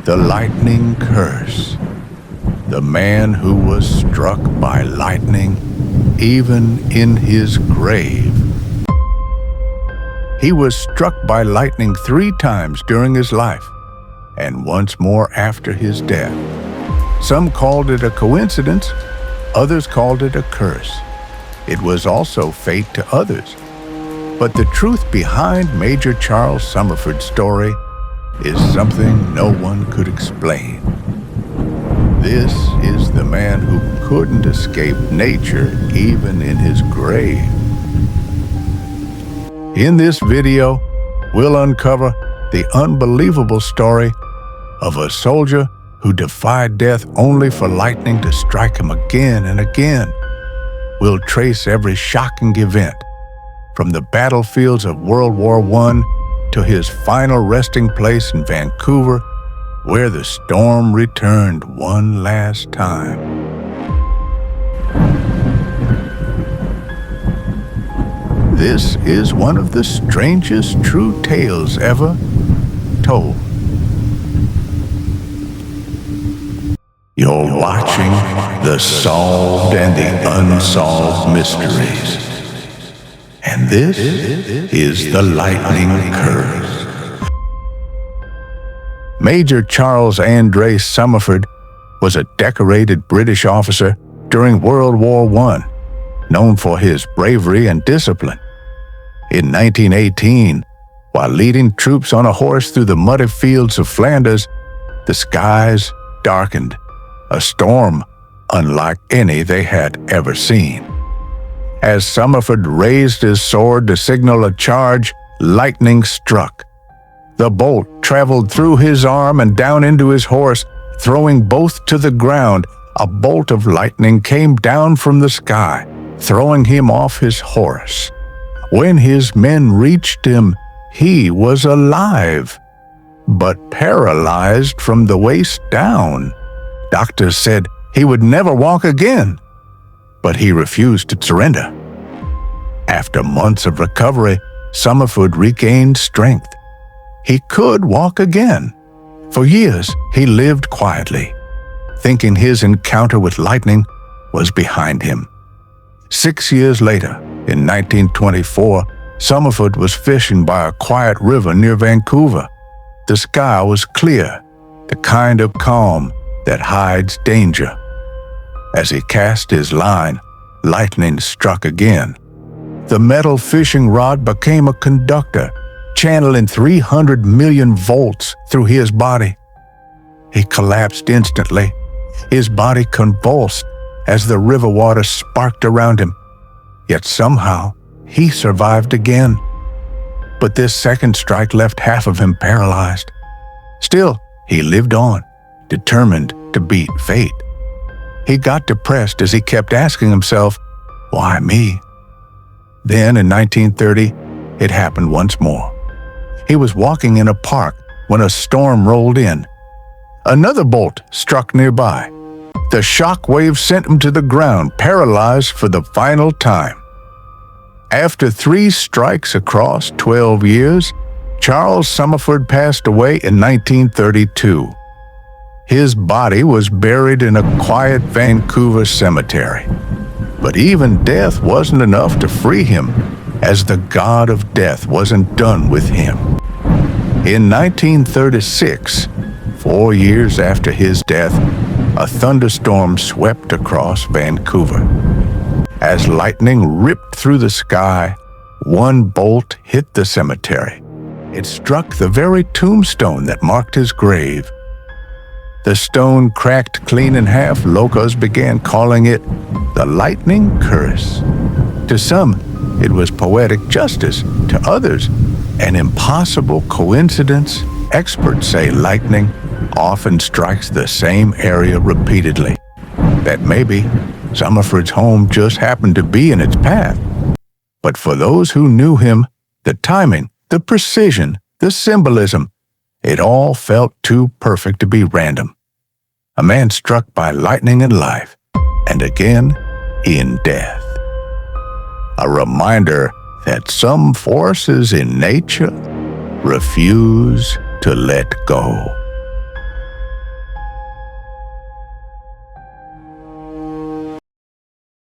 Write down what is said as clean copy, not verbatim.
The lightning curse. The man who was struck by lightning even in his grave. He was struck by lightning 3 times during his life, and once more after his death. Some called it a coincidence, others called it a curse. It was also fate to others. But the truth behind Major Charles Summerford's story is something no one could explain. This is the man who couldn't escape nature even in his grave. In this video, we'll uncover the unbelievable story of a soldier who defied death only for lightning to strike him again and again. We'll trace every shocking event, from the battlefields of World War I to his final resting place in Vancouver, where the storm returned one last time. This is one of the strangest true tales ever told. You're watching the solved and the unsolved mysteries. And this is the lightning curse. Major Charles Andre Summerford was a decorated British officer during World War I, known for his bravery and discipline. In 1918, while leading troops on a horse through the muddy fields of Flanders, the skies darkened. A storm unlike any they had ever seen. As Summerford raised his sword to signal a charge, lightning struck. The bolt traveled through his arm and down into his horse, throwing both to the ground. A bolt of lightning came down from the sky, throwing him off his horse. When his men reached him, he was alive, but paralyzed from the waist down. Doctors said he would never walk again, but he refused to surrender. After months of recovery, Summerford regained strength. He could walk again. For years, he lived quietly, thinking his encounter with lightning was behind him. 6 years later, in 1924, Summerford was fishing by a quiet river near Vancouver. The sky was clear, the kind of calm that hides danger. As he cast his line, lightning struck again. The metal fishing rod became a conductor, channeling 300 million volts through his body. He collapsed instantly. His body convulsed as the river water sparked around him. Yet somehow, he survived again. But this second strike left half of him paralyzed. Still, he lived on, determined to beat fate. He got depressed as he kept asking himself, why me? Then in 1930, it happened once more. He was walking in a park when a storm rolled in. Another bolt struck nearby. The shock wave sent him to the ground, paralyzed for the final time. After 3 strikes across 12 years, Charles Summerford passed away in 1932. His body was buried in a quiet Vancouver cemetery. But even death wasn't enough to free him, as the god of death wasn't done with him. In 1936, 4 years after his death, a thunderstorm swept across Vancouver. As lightning ripped through the sky, one bolt hit the cemetery. It struck the very tombstone that marked his grave. The stone cracked clean in half. Locals began calling it the lightning curse. To some, it was poetic justice. To others, an impossible coincidence. Experts say lightning often strikes the same area repeatedly. That maybe Summerford's home just happened to be in its path. But for those who knew him, the timing, the precision, the symbolism, it all felt too perfect to be random. A man struck by lightning in life, and again in death. A reminder that some forces in nature refuse to let go.